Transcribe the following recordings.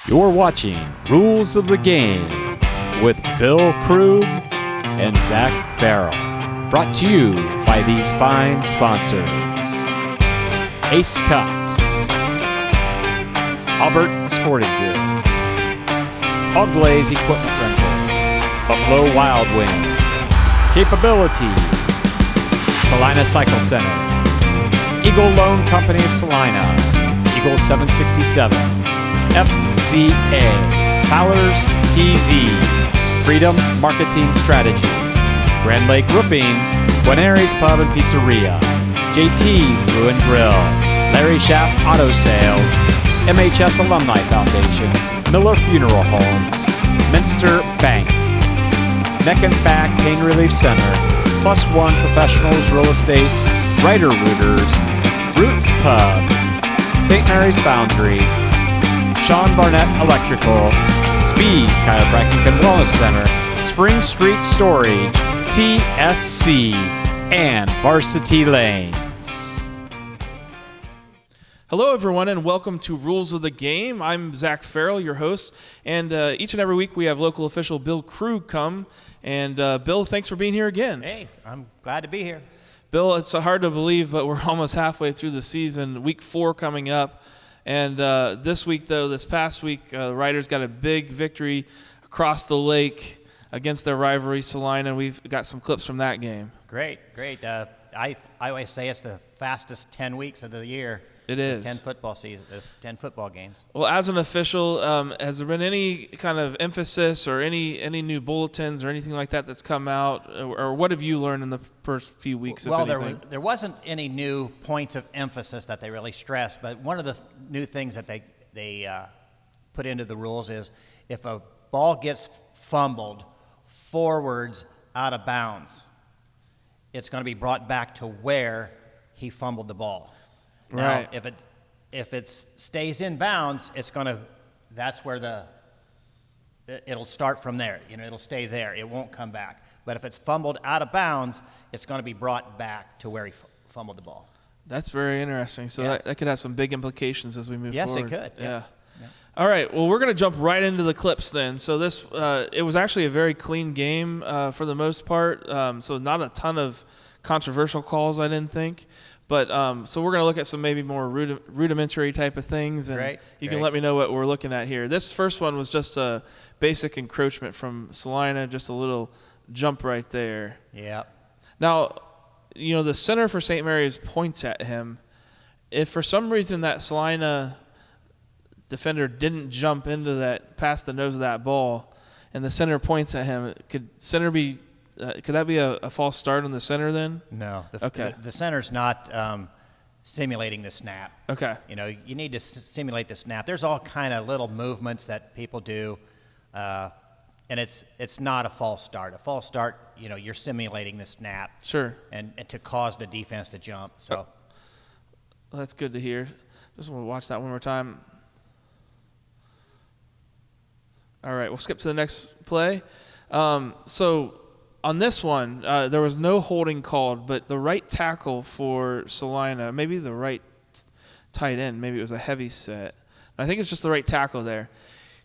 You're watching Rules of the Game with Bill Krug and Zach Farrell. Brought to you by these fine sponsors: Ace Cuts, Albert Sporting Goods, Hog Blaze Equipment Rental, Buffalo Wild Wing, Capability, Celina Cycle Center, Eagle Loan Company of Celina, Eagle 767, FCA, Fowler's TV, Freedom Marketing Strategies, Grand Lake Roofing, Guarneri's Pub and Pizzeria, JT's Brew and Grill, Larry Schaff Auto Sales, MHS Alumni Foundation, Miller Funeral Homes, Minster Bank, Neck and Back Pain Relief Center, Plus One Professionals Real Estate, Writer Rooters, Roots Pub, St. Mary's Foundry, Sean Barnett Electrical, Spees Chiropractic and Wellness Center, Spring Street Storage, TSC, and Varsity Lanes. Hello, everyone, and welcome to Rules of the Game. I'm Zach Farrell, your host, and each and every week we have local official Bill Krug come. And Bill, thanks for being here again. Hey, I'm glad to be here. Bill, it's hard to believe, but we're almost halfway through the season, week 4 coming up. And this past week, the Riders got a big victory across the lake against their rivalry, Celina, and we've got some clips from that game. Great. I always say it's the fastest 10 weeks of the year. It is. 10 football season, 10 football games. Well, as an official, has there been any kind of emphasis or any new bulletins or anything like that that's come out, or what have you learned in the first few weeks? Well, if anything? there wasn't any new points of emphasis that they really stressed, but one of the new things that they put into the rules is if a ball gets fumbled forwards out of bounds, it's going to be brought back to where he fumbled the ball. Now, right. if it stays in bounds, that's where it'll start from there. It'll stay there. It won't come back. But if it's fumbled out of bounds, it's going to be brought back to where he fumbled the ball. That's very interesting. So that could have some big implications as we move forward. Yes, it could. Yeah. All right. Well, we're going to jump right into the clips then. So this, it was actually a very clean game for the most part. So not a ton of controversial calls, I didn't think. But so we're going to look at some maybe more rudimentary type of things, and you can let me know what we're looking at here. This first one was just a basic encroachment from Celina, just a little jump right there. Yeah. Now, the center for St. Mary's points at him. If for some reason that Celina defender didn't jump into that, past the nose of that ball, and the center points at him, could that be a false start on the center then? No. Okay. The center's not simulating the snap. Okay. You need to simulate the snap. There's all kind of little movements that people do, and it's not a false start. A false start, you're simulating the snap. Sure. And to cause the defense to jump. So. Well, that's good to hear. Just want to watch that one more time. All right, we'll skip to the next play. So on this one, there was no holding called, but the right tackle for Celina, maybe the right tight end, maybe it was a heavy set. I think it's just the right tackle there.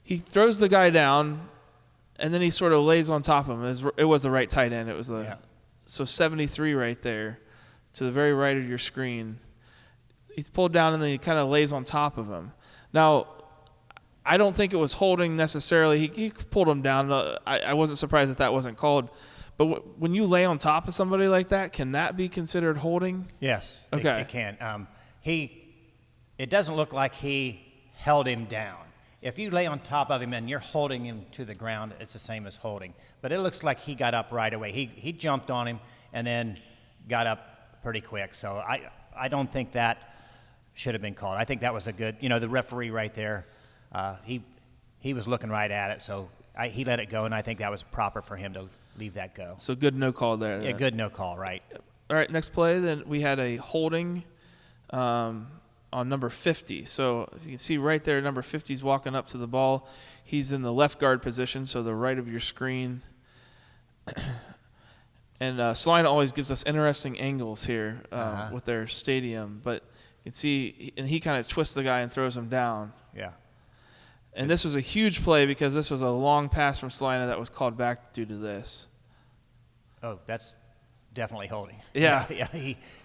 He throws the guy down, and then he sort of lays on top of him. It was the right tight end. It was So 73 right there to the very right of your screen. He's pulled down, and then he kind of lays on top of him. Now, I don't think it was holding necessarily. He pulled him down. I wasn't surprised that wasn't called. But when you lay on top of somebody like that, can that be considered holding? Yes, okay. It can. It doesn't look like he held him down. If you lay on top of him and you're holding him to the ground, it's the same as holding. But it looks like he got up right away. He jumped on him and then got up pretty quick. So I don't think that should have been called. I think that was a good, the referee right there, he was looking right at it. So he let it go, and I think that was proper for him to leave that go. So good no call there. Yeah, good no call, right. All right, next play, then we had a holding on number 50. So you can see right there, number 50 is walking up to the ball. He's in the left guard position, so the right of your screen. And Celina always gives us interesting angles here with their stadium. But you can see, and he kind of twists the guy and throws him down. Yeah. And this was a huge play because this was a long pass from Celina that was called back due to this. Oh, that's definitely holding. Yeah. Yeah,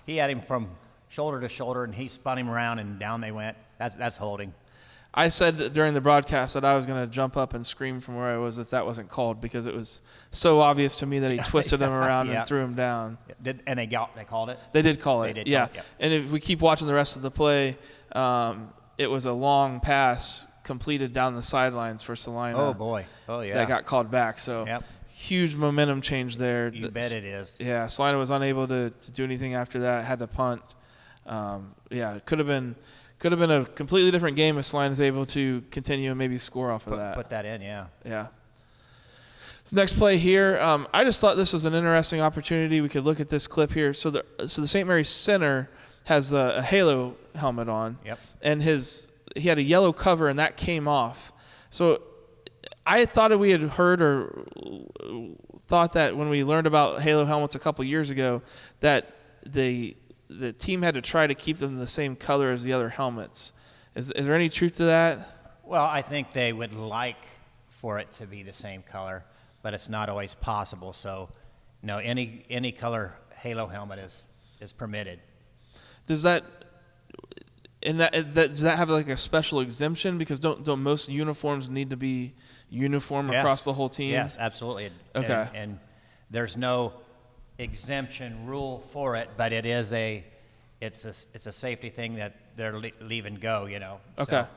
he had him from shoulder to shoulder, and he spun him around, and down they went. That's holding. I said during the broadcast that I was going to jump up and scream from where I was if that wasn't called, because it was so obvious to me that he twisted him around and threw him down. And they called it? They did call it. They did yeah. call it, And if we keep watching the rest of the play, it was a long pass completed down the sidelines for Celina. Oh, boy. Oh, yeah. That got called back. So huge momentum change there. You bet it is. Yeah, Celina was unable to do anything after that, had to punt. It could have been a completely different game if Celina is able to continue and maybe score off of that. Put that in, yeah. Yeah. So next play here, I just thought this was an interesting opportunity. We could look at this clip here. So the St. Mary's center has a halo helmet on. Yep. And he had a yellow cover, and that came off. So I thought we had heard or thought that when we learned about halo helmets a couple years ago that the team had to try to keep them the same color as the other helmets. Is there any truth to that? Well, I think they would like for it to be the same color, but it's not always possible. So, no, any color halo helmet is permitted. Does that have like a special exemption? Because don't most uniforms need to be uniform across the whole team? Yes, absolutely. Okay. And there's no exemption rule for it, but it's a safety thing that they're leaving go, you know. Okay. So,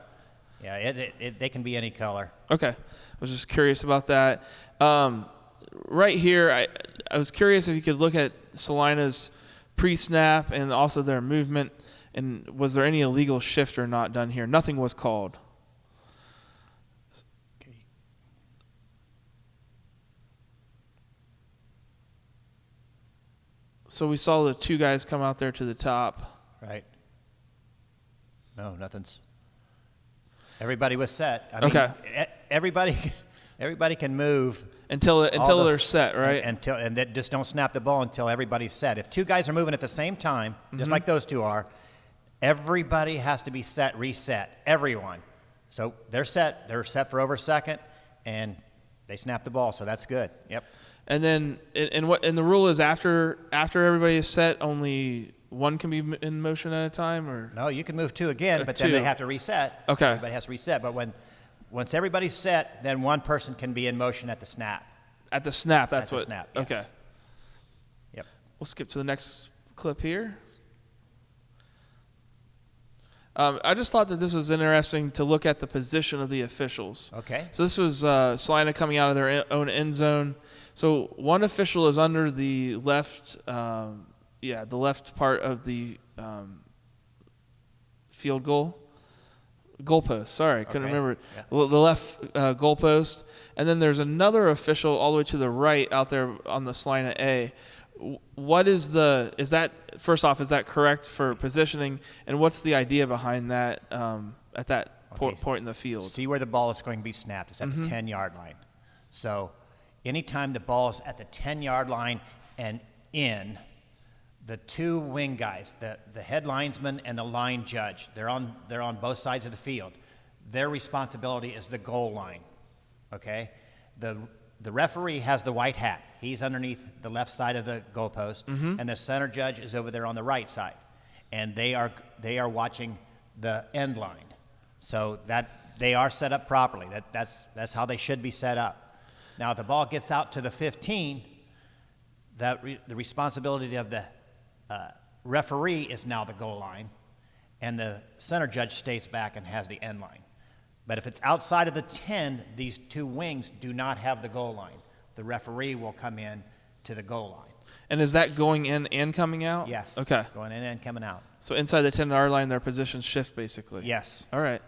yeah, they can be any color. Okay. I was just curious about that. Right here, I was curious if you could look at Celina's pre-snap and also their movement, and was there any illegal shift or not done here? Nothing was called. So we saw the two guys come out there to the top. Right. No, nothing's. Everybody was set. I Okay. mean, everybody can move Until they're set, right? And that just don't snap the ball until everybody's set. If two guys are moving at the same time, just like those two are, everybody has to be set, reset. Everyone. So they're set. They're set for over a second, and they snap the ball. So that's good. Yep. And then, and the rule is after everybody is set, only one can be in motion at a time, or No, you can move two again, but two. then they have to reset. Okay. Everybody has to reset. But once everybody's set, then one person can be in motion at the snap. at the snap. That's At the what. snap, yes. Okay. Yep. We'll skip to the next clip here. I just thought that this was interesting to look at the position of the officials. Okay. So this was Celina coming out of their own end zone. So one official is under the left, the left part of the field goalpost. Sorry, I couldn't remember. Yeah. The left goalpost. And then there's another official all the way to the right out there on the Celina A. What is that correct for positioning, and what's the idea behind that at that point in the field? See where the ball is going to be snapped. It's at the 10-yard line. So anytime the ball is at the 10-yard line and in, the two wing guys, the head linesman and the line judge, they're on both sides of the field. Their responsibility is the goal line. Okay? The referee has the white hat. He's underneath the left side of the goalpost, and the center judge is over there on the right side, and they are watching the end line, so that they are set up properly. That's how they should be set up. Now, if the ball gets out to the 15, the responsibility of the referee is now the goal line, and the center judge stays back and has the end line. But if it's outside of the 10, these two wings do not have the goal line. The referee will come in to the goal line. And is that going in and coming out? Yes. Okay. Going in and coming out. So inside the 10-yard line, their positions shift basically. Yes. All right.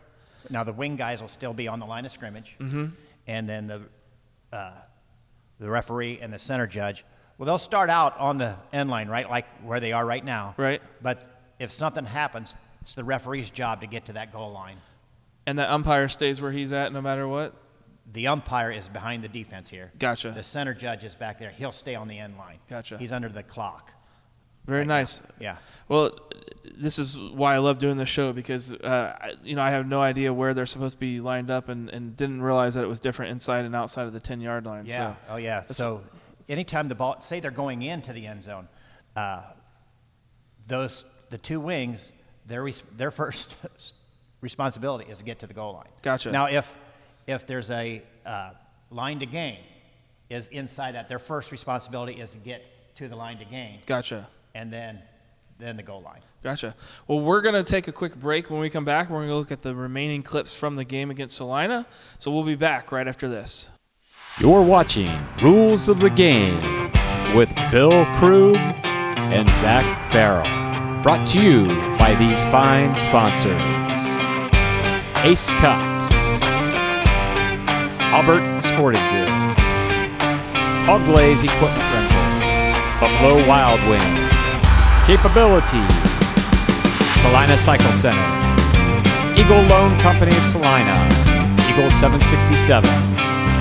Now the wing guys will still be on the line of scrimmage, and then the referee and the center judge, well, they'll start out on the end line, right, like where they are right now. Right. But if something happens, it's the referee's job to get to that goal line. And the umpire stays where he's at no matter what? The umpire is behind the defense here. Gotcha. The center judge is back there. He'll stay on the end line. Gotcha. He's under the clock. Very right nice. now. Yeah. Well, this is why I love doing this show because, I have no idea where they're supposed to be lined up and didn't realize that it was different inside and outside of the 10-yard line. Yeah. So Oh, yeah. So anytime the ball, say they're going into the end zone, the two wings, their first responsibility is to get to the goal line. Gotcha. Now, if there's a line to gain is inside that, their first responsibility is to get to the line to gain. Gotcha. And then the goal line. Gotcha. Well, we're going to take a quick break. When we come back, we're going to look at the remaining clips from the game against Celina. So we'll be back right after this. You're watching Rules of the Game with Bill Krug and Zach Farrell. Brought to you by these fine sponsors: Ace Cuts, Albert Sporting Goods, Uglaze Equipment Rental, Buffalo Wild Wing, Capability, Celina Cycle Center, Eagle Loan Company of Celina, Eagle 767,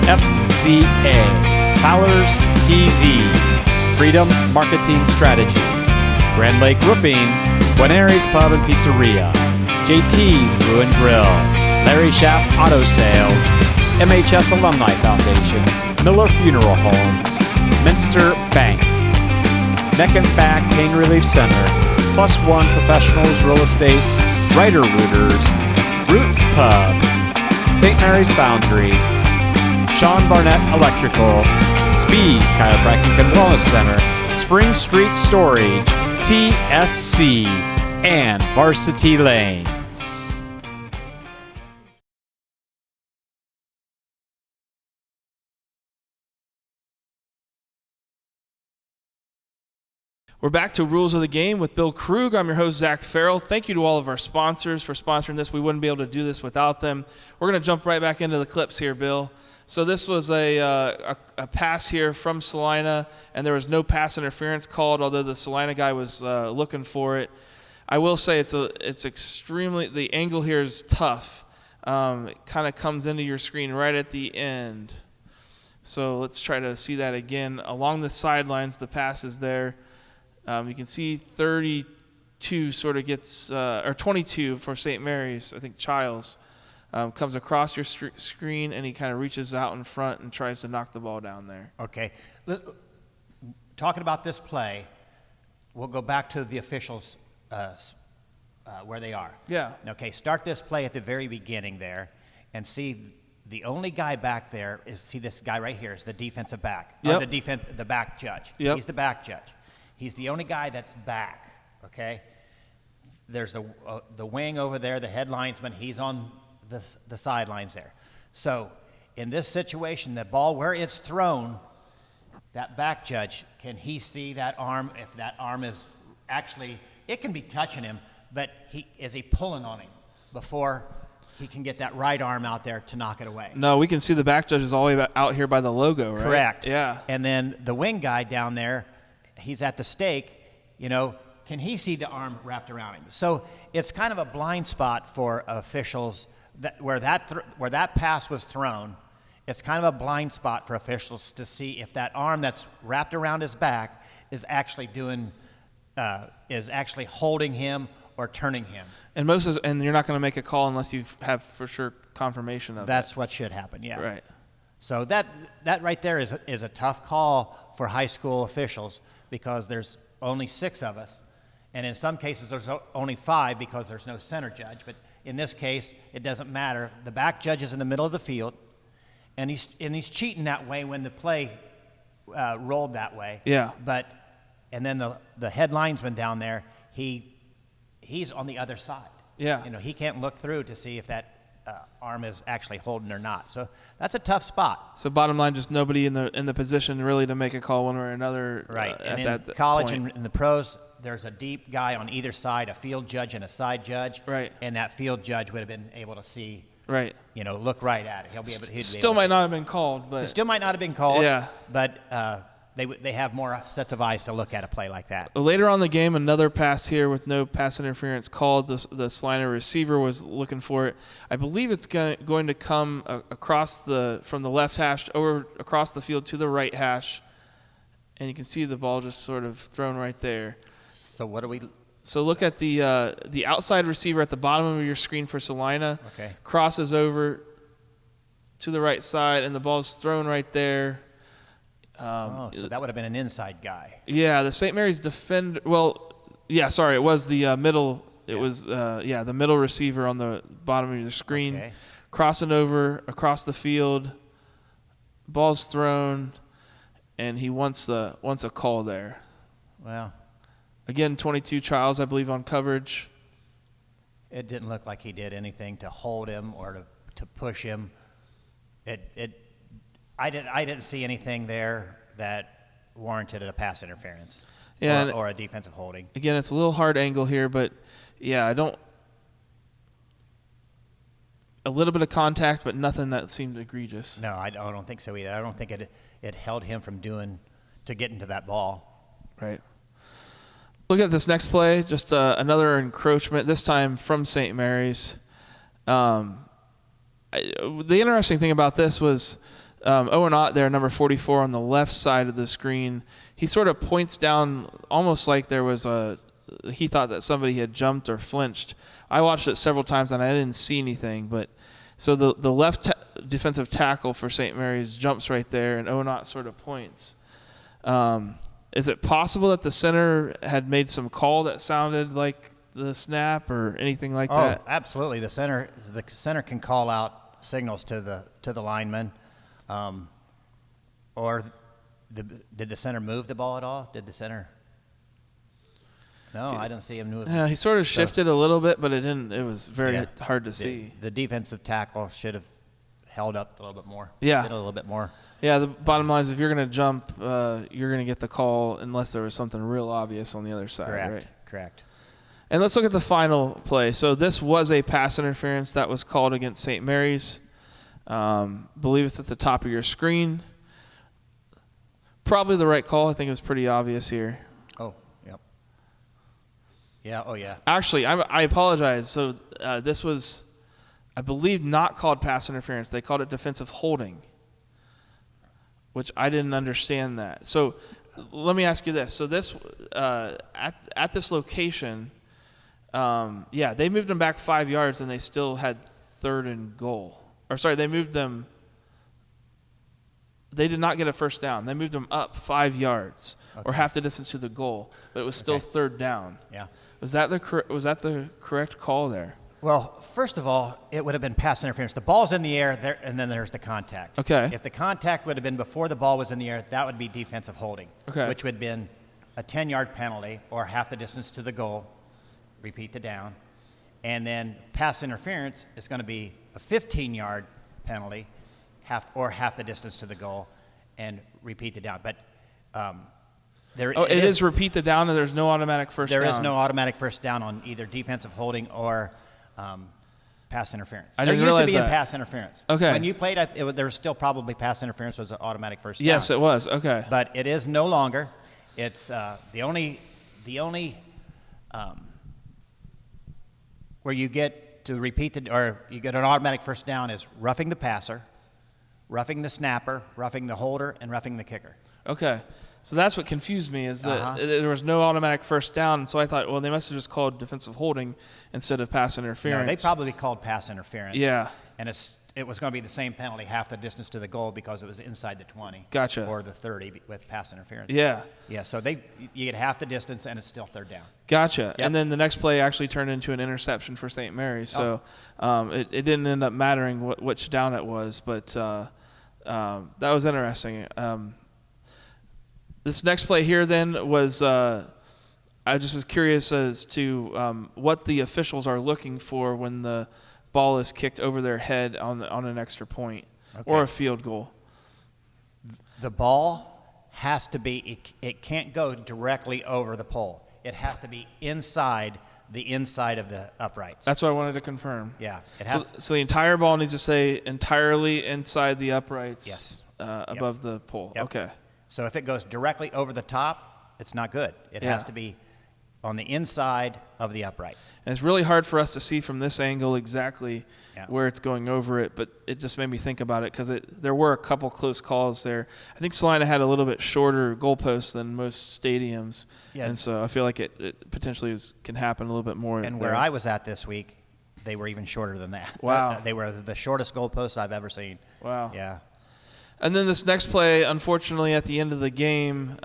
FCA, Fowler's TV, Freedom Marketing Strategies, Grand Lake Roofing, Guarneri's Pub and Pizzeria, JT's Brew and Grill, Larry Schaff Auto Sales, MHS Alumni Foundation, Miller Funeral Homes, Minster Bank, Neck and Back Pain Relief Center, Plus One Professionals Real Estate, Writer Rooters, Roots Pub, St. Mary's Foundry, Sean Barnett Electrical, Spees Chiropractic and Wellness Center, Spring Street Storage, TSC, and Varsity Lanes. We're back to Rules of the Game with Bill Krug. I'm your host, Zach Farrell. Thank you to all of our sponsors for sponsoring this. We wouldn't be able to do this without them. We're going to jump right back into the clips here, Bill. So this was a pass here from Celina, and there was no pass interference called, although the Celina guy was looking for it. I will say it's extremely – the angle here is tough. It kind of comes into your screen right at the end. So let's try to see that again. Along the sidelines, the pass is there. You can see 32 sort of gets, or 22 for St. Mary's, I think Childs, comes across your screen and he kind of reaches out in front and tries to knock the ball down there. Okay. Talking about this play, we'll go back to the officials where they are. Yeah. Okay, start this play at the very beginning there and see the only guy back there is, see this guy right here is the defensive back. Yep. Or the back judge. Yep. He's the back judge. He's the only guy that's back, okay? There's the wing over there, the head linesman. He's on the sidelines there. So in this situation, the ball where it's thrown, that back judge, can he see that arm? If that arm is actually, it can be touching him, but is he pulling on him before he can get that right arm out there to knock it away? No, we can see the back judge is all the way out here by the logo, right? Correct. Yeah. And then the wing guy down there, he's at the stake, can he see the arm wrapped around him? So it's kind of a blind spot for officials where that pass was thrown. It's kind of a blind spot for officials to see if that arm that's wrapped around his back is actually holding him or turning him. And you're not going to make a call unless you have for sure confirmation of That's what should happen, yeah. Right. So that right there is a tough call for high school officials because there's only 6 of us, and in some cases there's only 5 because there's no center judge. But in this case, it doesn't matter. The back judge is in the middle of the field, and he's cheating that way when the play rolled that way. Yeah. And then the head linesman down there, he's on the other side. Yeah. He can't look through to see if that arm is actually holding or not. So that's a tough spot. So bottom line, just nobody in the position really to make a call one way or another. Right. At And that in college point. and in the pros, there's a deep guy on either side, a field judge and a side judge. Right. And that field judge would have been able to see, Right. look right at it. He'd be able Still might not have been called, but It still might not have been called. Yeah. But they have more sets of eyes to look at a play like that. later on in the game, another pass here with no pass interference called. The Celina receiver was looking for it. I believe it's going to come from the left hash over across the field to the right hash, and you can see the ball just sort of thrown right there. So what do we? So look at the outside receiver at the bottom of your screen for Celina. Okay. Crosses over to the right side, and the ball's thrown right there. So that would have been an inside guy. Yeah, the St. Mary's defender. Well, yeah, sorry, it was the middle. It was the middle receiver on the bottom of your screen, Okay. crossing over across the field. Ball's thrown, and he wants a call there. Well, Again, 22 trials, I believe, on coverage. it didn't look like he did anything to hold him or to push him. I didn't see anything there that warranted a pass interference. Yeah, or a defensive holding. Again, it's a little hard angle here, but yeah, a little bit of contact, but nothing that seemed egregious. No, I don't think so either. I don't think it held him from getting to that ball. Right. Look at this next play, just another encroachment, this time from St. Mary's. The interesting thing about this was Owen Ott there, number 44 on the left side of the screen. He sort of points down almost like there was he thought that somebody had jumped or flinched. I watched it several times and I didn't see anything, but so the left defensive tackle for St. Mary's jumps right there, and Owen Ott sort of points. Is it possible that the center had made some call that sounded like the snap or anything like that? Oh, absolutely. The center can call out signals to the lineman. Or did the center move the ball at all? Did the center? No, I didn't see him move. Yeah, he sort of shifted a little bit, but it didn't. It was very hard to see. The defensive tackle should have held up a little bit more. Yeah. Did a little bit more. Yeah, the bottom line is if you're going to jump, you're going to get the call unless there was something real obvious on the other side. Right? Correct. And let's look at the final play. So this was a pass interference that was called against St. Mary's. Believe it's at the top of your screen. Probably the right call. I think it was pretty obvious here. Oh, yep. Yeah, oh yeah. Actually, I apologize. So this was, I believe, not called pass interference. They called it defensive holding, which I didn't understand that. So let me ask you this. So this at this location, they moved them back 5 yards, and they still had 3rd and goal. Or sorry, they moved them. They did not get a first down. They moved them up 5 yards, or half the distance to the goal, but it was still 3rd down. Yeah. Was that the correct call there? Well, first of all, it would have been pass interference. The ball's in the air, there, and then there's the contact. Okay. If the contact would have been before the ball was in the air, that would be defensive holding, which would have been a 10-yard penalty or half the distance to the goal. Repeat the down. And then pass interference is going to be a 15-yard penalty, half the distance to the goal, and repeat the down. But it is repeat the down, and there's no automatic first down. There is no automatic first down on either defensive holding or pass interference. I there didn't used realize to be that. in pass interference. Okay. When you played, there was still probably pass interference was an automatic first down. Yes, it was. Okay. But it is no longer. It's the only where you get to repeat or you get an automatic first down is roughing the passer, roughing the snapper, roughing the holder, and roughing the kicker. Okay. So that's what confused me is that there was no automatic first down, and so I thought, well, they must have just called defensive holding instead of pass interference. No, they probably called pass interference. Yeah. And it was going to be the same penalty, half the distance to the goal, because it was inside the 20. Gotcha. Or the 30 with pass interference. Yeah. Yeah, so you get half the distance, and it's still 3rd down. Gotcha. Yep. And then the next play actually turned into an interception for St. Mary's, so it didn't end up mattering which down it was, but that was interesting. This next play here then was I just was curious as to what the officials are looking for when the ball is kicked over their head on an extra point or a field goal. The ball has to be, it can't go directly over the pole. It has to be inside of the uprights. That's what I wanted to confirm. Yeah. It has so the entire ball needs to stay entirely inside the uprights. Yes. Above the pole. Yep. Okay. So if it goes directly over the top, it's not good. It has to be on the inside of the upright. And it's really hard for us to see from this angle exactly Yeah. where it's going over it, but it just made me think about it because there were a couple close calls there. I think Celina had a little bit shorter goalposts than most stadiums, Yeah. and so I feel like it potentially can happen a little bit more. And there. where I was at this week, they were even shorter than that. Wow. They were the shortest goalposts I've ever seen. Wow. Yeah. And then this next play, unfortunately, at the end of the game,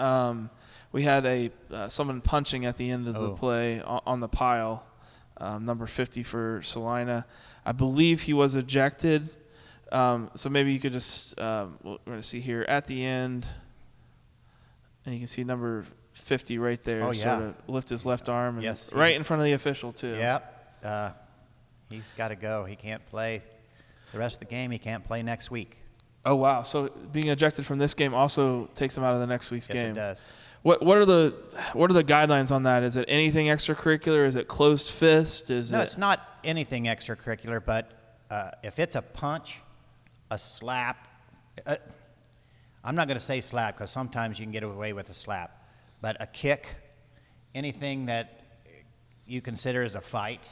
we had someone punching at the end of the play on the pile, number 50 for Celina. I believe he was ejected. So maybe you could just we're going to see here at the end, and you can see number 50 right there. Oh, yeah. Sort of lift his left arm, and Yes, right in front of the official too. Yep. He's got to go. He can't play the rest of the game. He can't play next week. Oh wow! So being ejected from this game also takes him out of the next week's Yes, game. it does. What are the guidelines on that? Is it anything extracurricular? Is it closed fist? No, it's not anything extracurricular, but if it's a punch, a slap, I'm not going to say slap because sometimes you can get away with a slap, but a kick, anything that you consider as a fight,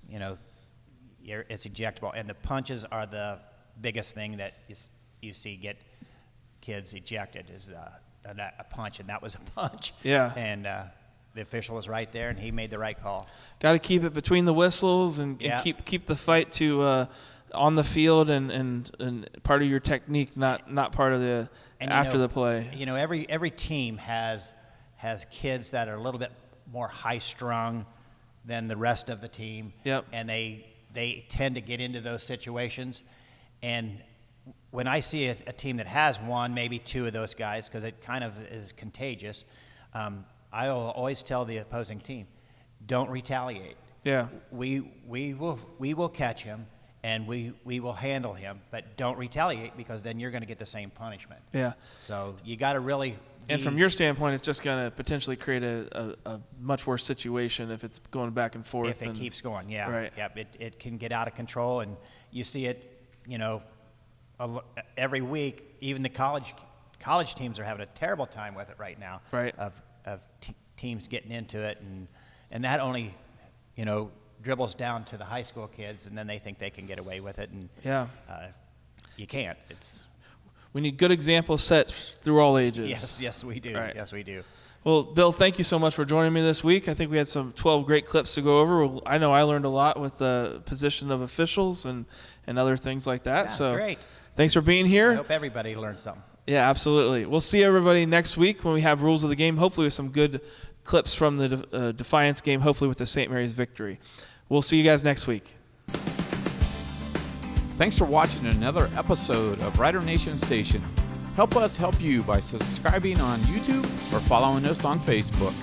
it's ejectable. And the punches are the biggest thing that you see get kids ejected is a punch, and that was a punch. Yeah. And the official was right there, and he made the right call. Got to keep it between the whistles and keep the fight to on the field and part of your technique, not part of the after the play. Every team has kids that are a little bit more high strung than the rest of the team. Yep. And they tend to get into those situations. And when I see a team that has one, maybe two of those guys, because it kind of is contagious, I will always tell the opposing team, don't retaliate. Yeah. We will catch him, and we will handle him, but don't retaliate because then you're going to get the same punishment. Yeah. So you got to really. And from your standpoint, it's just going to potentially create a much worse situation if it's going back and forth. If it keeps going, yeah. Right. Yeah, it can get out of control, and you see it, every week. Even the college teams are having a terrible time with it right now. Right. Of teams getting into it, and that only, dribbles down to the high school kids, and then they think they can get away with it, and you can't. We need good examples set through all ages. Yes, we do. Right. Yes, we do. Well, Bill, thank you so much for joining me this week. I think we had some 12 great clips to go over. I know I learned a lot with the position of officials and other things like that. Yeah, so great. Thanks for being here. I hope everybody learned something. Yeah, absolutely. We'll see everybody next week when we have rules of the game, hopefully with some good clips from the Defiance game, hopefully with the St. Mary's victory. We'll see you guys next week. Thanks for watching another episode of Rider Nation Station. Help us help you by subscribing on YouTube or following us on Facebook.